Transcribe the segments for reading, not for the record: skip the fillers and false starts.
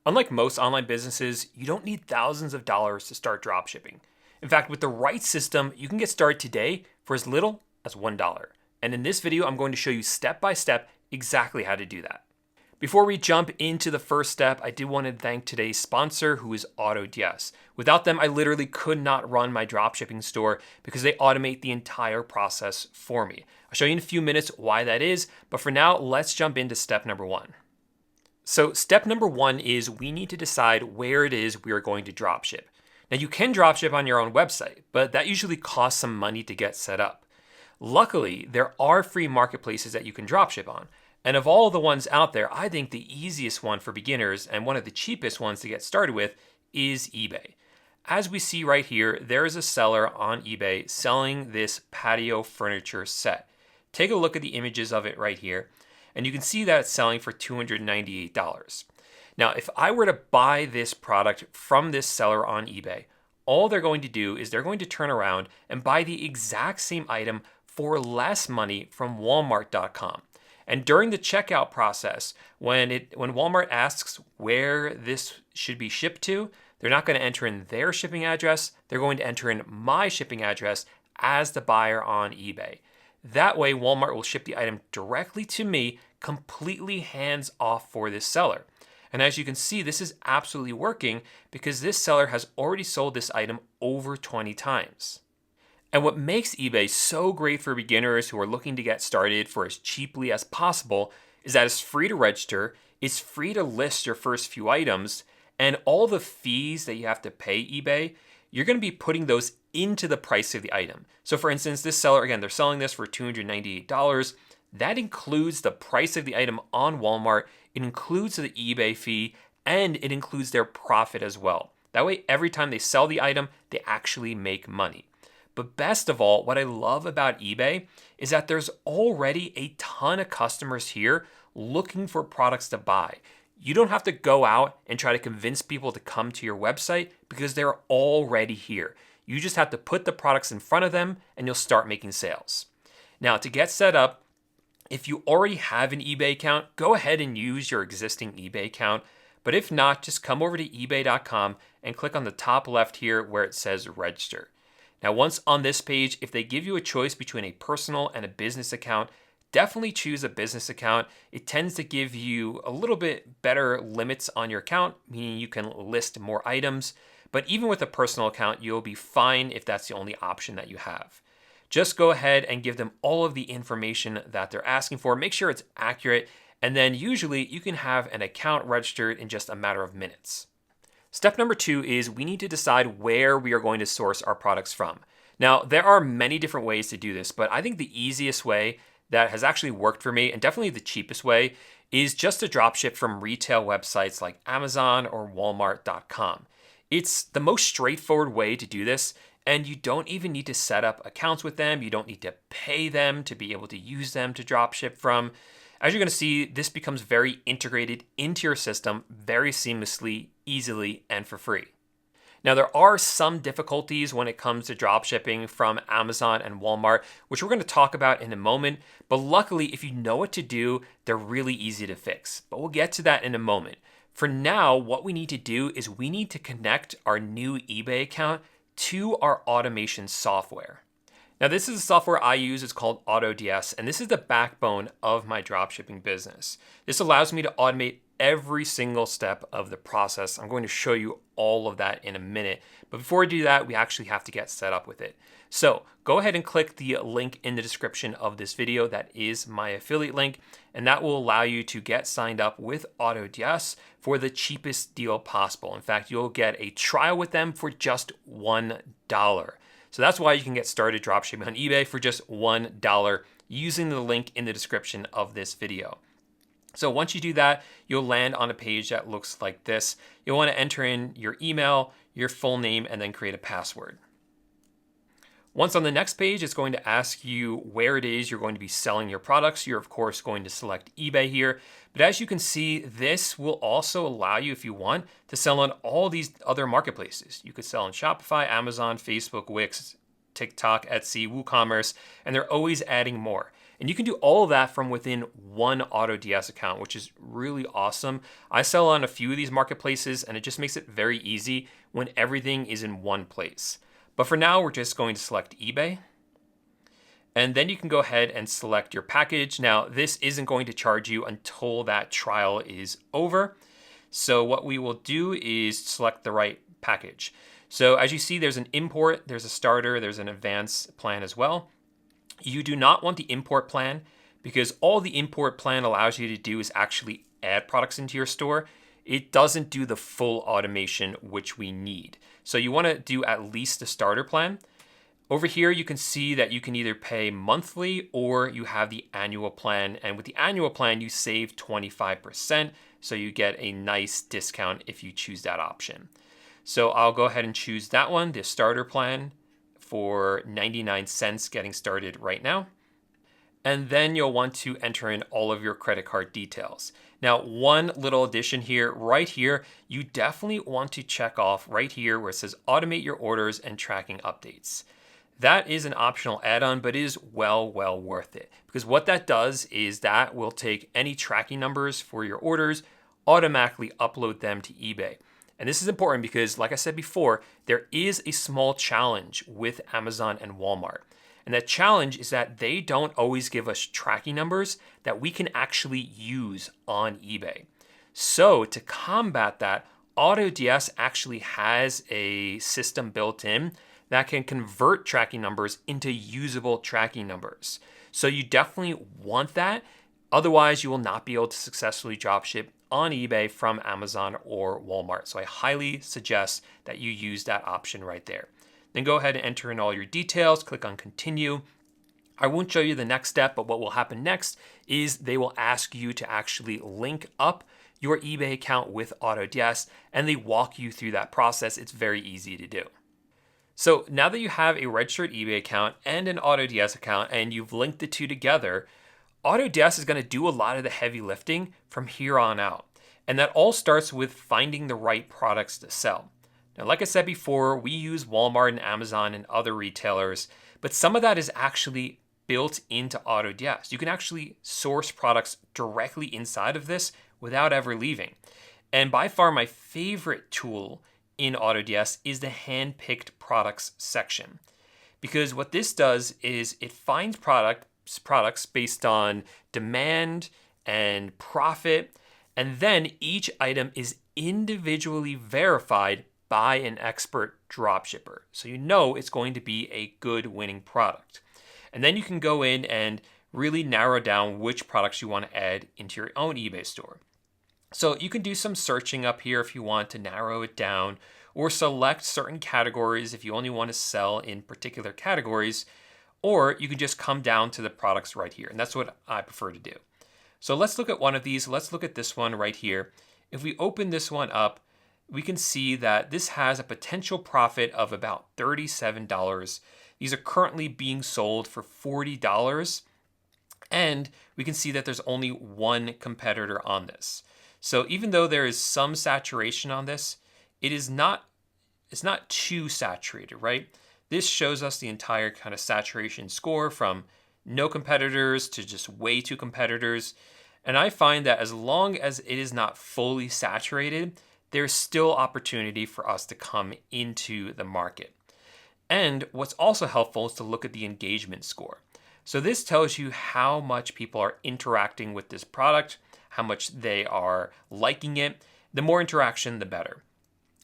Unlike most online businesses, you don't need thousands of dollars to start dropshipping. In fact, with the right system, you can get started today for as little as $1. And in this video, I'm going to show you step by step exactly how to do that. Before we jump into the first step, I do want to thank today's sponsor, who is AutoDS. Without them, I literally could not run my dropshipping store because they automate the entire process for me. I'll show you in a few minutes why that is, but for now, let's jump into step number one. So step number one is we need to decide where it is we are going to dropship. Now you can dropship on your own website, but that usually costs some money to get set up. Luckily, there are free marketplaces that you can dropship on. And of all the ones out there, I think the easiest one for beginners and one of the cheapest ones to get started with is eBay. As we see right here, there is a seller on eBay selling this patio furniture set. Take a look at the images of it right here, and you can see that it's selling for $298. Now, if I were to buy this product from this seller on eBay, all they're going to do is they're going to turn around and buy the exact same item for less money from Walmart.com. And during the checkout process, when Walmart asks where this should be shipped to, they're not going to enter in their shipping address. They're going to enter in my shipping address as the buyer on eBay. That way, Walmart will ship the item directly to me, completely hands off for this seller. And as you can see, this is absolutely working because this seller has already sold this item over 20 times. And what makes eBay so great for beginners who are looking to get started for as cheaply as possible is that it's free to register, it's free to list your first few items, and all the fees that you have to pay eBay, you're going to be putting those into the price of the item. So for instance, this seller, again, they're selling this for $298. That includes the price of the item on Walmart, it includes the eBay fee, and it includes their profit as well. That way, every time they sell the item, they actually make money. But best of all, what I love about eBay is that there's already a ton of customers here looking for products to buy. You don't have to go out and try to convince people to come to your website because they're already here. You just have to put the products in front of them and you'll start making sales. Now, to get set up, if you already have an eBay account, go ahead and use your existing eBay account. But if not, just come over to ebay.com and click on the top left here where it says register. Now, once on this page, if they give you a choice between a personal and a business account, definitely choose a business account. It tends to give you a little bit better limits on your account, meaning you can list more items. But even with a personal account, you'll be fine if that's the only option that you have. Just go ahead and give them all of the information that they're asking for. Make sure it's accurate, and then usually you can have an account registered in just a matter of minutes. Step number two is we need to decide where we are going to source our products from. Now, there are many different ways to do this, but I think the easiest way that has actually worked for me, and definitely the cheapest way, is just to dropship from retail websites like Amazon or Walmart.com. It's the most straightforward way to do this, and you don't even need to set up accounts with them. You don't need to pay them to be able to use them to dropship from. As you're going to see, this becomes very integrated into your system very seamlessly, easily, and for free. Now, there are some difficulties when it comes to dropshipping from Amazon and Walmart, which we're going to talk about in a moment. But luckily, if you know what to do, they're really easy to fix. But we'll get to that in a moment. For now, what we need to do is we need to connect our new eBay account to our automation software. Now, this is the software I use. It's called AutoDS, and this is the backbone of my dropshipping business. This allows me to automate every single step of the process. I'm going to show you all of that in a minute. But before we do that, we actually have to get set up with it. So go ahead and click the link in the description of this video. That is my affiliate link, and that will allow you to get signed up with AutoDS for the cheapest deal possible. In fact, you'll get a trial with them for just $1. So that's why you can get started dropshipping on eBay for just $1 using the link in the description of this video. So once you do that, you'll land on a page that looks like this. You'll want to enter in your email, your full name, and then create a password. Once on the next page, it's going to ask you where it is you're going to be selling your products. You're of course going to select eBay here. But as you can see, this will also allow you, if you want, to sell on all these other marketplaces. You could sell on Shopify, Amazon, Facebook, Wix, TikTok, Etsy, WooCommerce, and they're always adding more. And you can do all of that from within one AutoDS account, which is really awesome. I sell on a few of these marketplaces, and it just makes it very easy when everything is in one place. But for now, we're just going to select eBay. And then you can go ahead and select your package. Now, this isn't going to charge you until that trial is over. So what we will do is select the right package. So as you see, there's an import, there's a starter, there's an advanced plan as well. You do not want the import plan because all the import plan allows you to do is actually add products into your store. It doesn't do the full automation, which we need. So you want to do at least the starter plan. Over here, you can see that you can either pay monthly or you have the annual plan. And with the annual plan, you save 25%. So you get a nice discount if you choose that option. So I'll go ahead and choose that one, the starter plan, for 99 cents getting started right now. And then you'll want to enter in all of your credit card details. Now, one little addition here, right here, you definitely want to check off right here where it says automate your orders and tracking updates. That is an optional add-on, but it is well worth it, because what that does is that will take any tracking numbers for your orders, automatically upload them to eBay. And this is important because, like I said before, there is a small challenge with Amazon and Walmart. And that challenge is that they don't always give us tracking numbers that we can actually use on eBay. So to combat that, AutoDS actually has a system built in that can convert tracking numbers into usable tracking numbers. So you definitely want that. Otherwise, you will not be able to successfully dropship on eBay from Amazon or Walmart. So I highly suggest that you use that option right there. Then go ahead and enter in all your details, click on continue. I won't show you the next step, but what will happen next is they will ask you to actually link up your eBay account with AutoDS, and they walk you through that process. It's very easy to do. So now that you have a registered eBay account and an AutoDS account and you've linked the two together, AutoDS is going to do a lot of the heavy lifting from here on out. And that all starts with finding the right products to sell. Now, like I said before, we use Walmart and Amazon and other retailers, but some of that is actually built into AutoDS. You can actually source products directly inside of this without ever leaving. And by far my favorite tool in AutoDS is the hand-picked products section. Because what this does is it finds products based on demand and profit, and then each item is individually verified by an expert dropshipper. So you know it's going to be a good winning product. And then you can go in and really narrow down which products you want to add into your own eBay store. So you can do some searching up here if you want to narrow it down, or select certain categories if you only want to sell in particular categories, or you can just come down to the products right here. And that's what I prefer to do. So let's look at one of these. Let's look at this one right here. If we open this one up, we can see that this has a potential profit of about $37. These are currently being sold for $40. And we can see that there's only one competitor on this. So even though there is some saturation on this, it's not too saturated, right? This shows us the entire kind of saturation score from no competitors to just way too competitors. And I find that as long as it is not fully saturated, there's still opportunity for us to come into the market. And what's also helpful is to look at the engagement score. So this tells you how much people are interacting with this product, how much they are liking it. The more interaction, the better.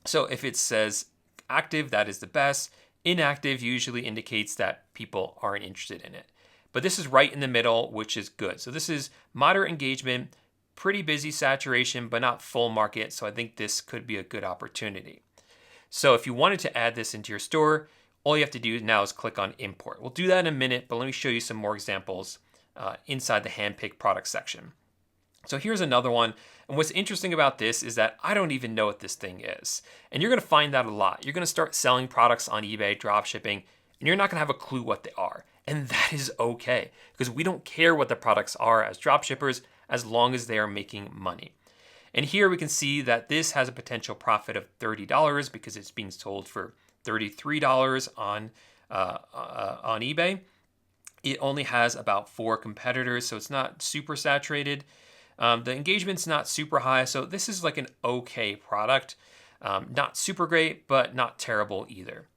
So if it says active, that is the best. Inactive usually indicates that people aren't interested in it. But this is right in the middle, which is good. So this is moderate engagement, pretty busy saturation, but not full market. So I think this could be a good opportunity. So if you wanted to add this into your store, all you have to do now is click on import. We'll do that in a minute, but let me show you some more examples inside the handpicked product section. So here's another one. And what's interesting about this is that I don't even know what this thing is. And you're going to find that a lot. You're going to start selling products on eBay, dropshipping, and you're not going to have a clue what they are. And that is okay, because we don't care what the products are as dropshippers as long as they are making money. And here we can see that this has a potential profit of $30 because it's being sold for $33 on eBay. It only has about 4 competitors, so it's not super saturated. The engagement's not super high, so this is like an okay product. Not super great, but not terrible either.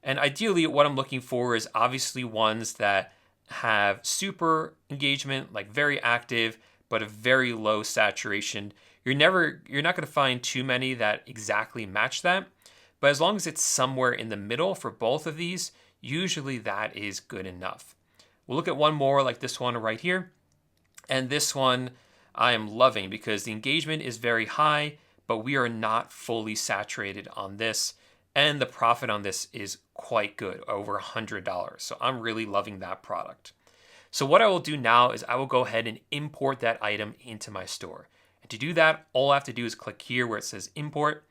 And ideally, what I'm looking for is obviously ones that have super engagement, like very active, but a very low saturation. You're not going to find too many that exactly match that. But as long as it's somewhere in the middle for both of these, usually that is good enough. We'll look at one more like this one right here. And this one I am loving because the engagement is very high, but we are not fully saturated on this. And the profit on this is quite good, over $100. So I'm really loving that product. So what I will do now is I will go ahead and import that item into my store. And to do that, all I have to do is click here where it says import.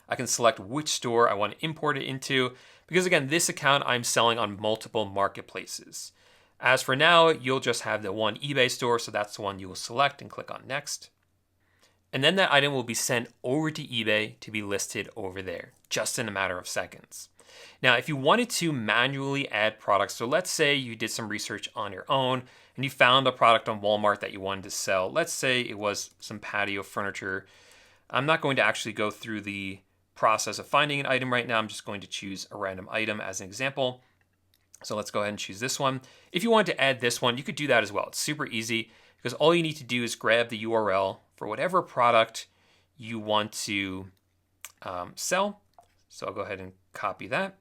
I can select which store I want to import it into, because again, this account I'm selling on multiple marketplaces. As for now, you'll just have the one eBay store, so that's the one you will select and click on next. And then that item will be sent over to eBay to be listed over there, just in a matter of seconds. Now, if you wanted to manually add products, so let's say you did some research on your own and you found a product on Walmart that you wanted to sell. Let's say it was some patio furniture. I'm not going to actually go through the process of finding an item right now. I'm just going to choose a random item as an example. So let's go ahead and choose this one. If you wanted to add this one, you could do that as well. It's super easy because all you need to do is grab the URL for whatever product you want to sell. So I'll go ahead and copy that.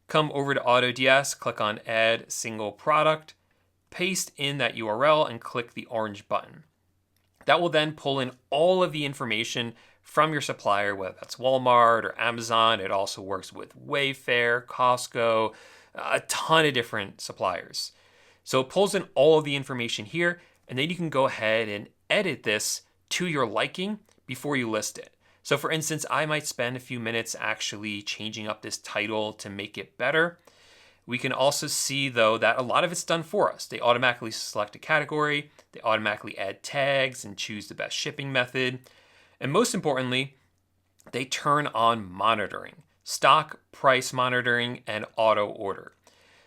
Come over to AutoDS, click on Add Single Product, paste in that URL and click the orange button. That will then pull in all of the information from your supplier, whether that's Walmart or Amazon. It also works with Wayfair, Costco, a ton of different suppliers. So it pulls in all of the information here, and then you can go ahead and edit this to your liking before you list it. So for instance, I might spend a few minutes actually changing up this title to make it better. We can also see though that a lot of it's done for us. They automatically select a category, they automatically add tags and choose the best shipping method. And most importantly, they turn on monitoring, stock price monitoring, and auto order.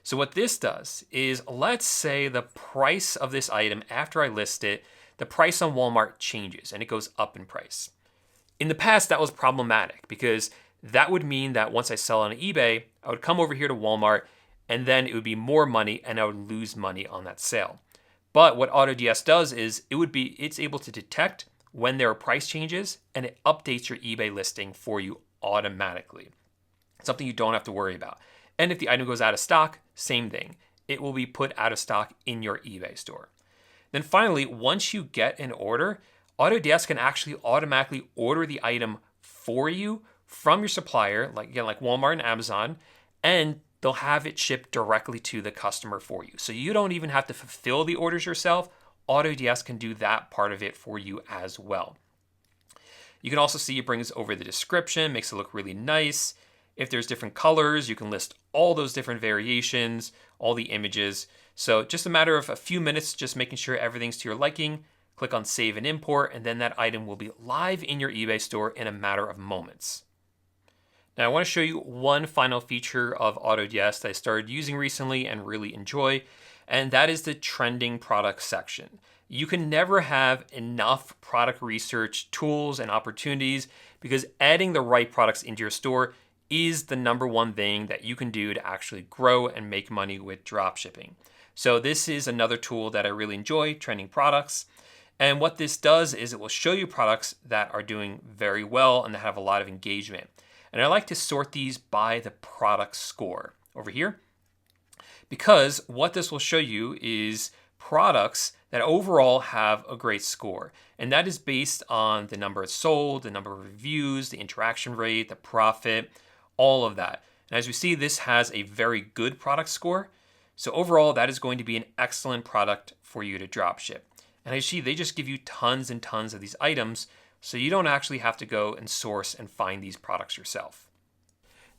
So what this does is, let's say the price of this item after I list it, the price on Walmart changes and it goes up in price. In the past, that was problematic because that would mean that once I sell on eBay, I would come over here to Walmart and then it would be more money and I would lose money on that sale. But what AutoDS does is it's able to detect when there are price changes and it updates your eBay listing for you automatically. Something you don't have to worry about. And if the item goes out of stock, same thing. It will be put out of stock in your eBay store. Then finally, once you get an order, AutoDS can actually automatically order the item for you from your supplier, like Walmart and Amazon, and they'll have it shipped directly to the customer for you. So you don't even have to fulfill the orders yourself. AutoDS can do that part of it for you as well. You can also see it brings over the description, makes it look really nice. If there's different colors, you can list all those different variations, all the images. So just a matter of a few minutes, just making sure everything's to your liking. Click on Save and Import, and then that item will be live in your eBay store in a matter of moments. Now I want to show you one final feature of AutoDS that I started using recently and really enjoy, and that is the trending products section. You can never have enough product research tools and opportunities because adding the right products into your store is the number one thing that you can do to actually grow and make money with dropshipping. So this is another tool that I really enjoy, trending products. And what this does is it will show you products that are doing very well and that have a lot of engagement. And I like to sort these by the product score over here, because what this will show you is products that overall have a great score. And that is based on the number sold, the number of reviews, the interaction rate, the profit, all of that. And as we see, this has a very good product score. So overall, that is going to be an excellent product for you to dropship. And as you see, they just give you tons and tons of these items, so you don't actually have to go and source and find these products yourself.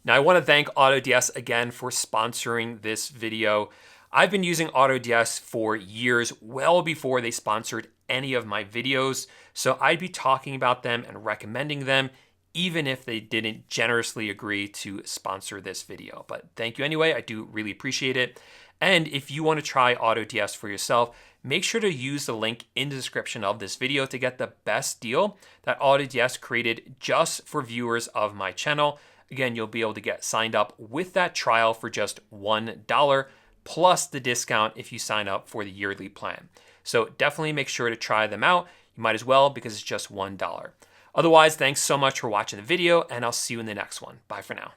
Now, I want to thank AutoDS again for sponsoring this video. I've been using AutoDS for years, well before they sponsored any of my videos, so I'd be talking about them and recommending them even if they didn't generously agree to sponsor this video. But thank you anyway, I do really appreciate it. And if you want to try AutoDS for yourself, make sure to use the link in the description of this video to get the best deal that AutoDS created just for viewers of my channel. Again, you'll be able to get signed up with that trial for just $1 plus the discount if you sign up for the yearly plan. So definitely make sure to try them out. You might as well because it's just $1. Otherwise, thanks so much for watching the video, and I'll see you in the next one. Bye for now.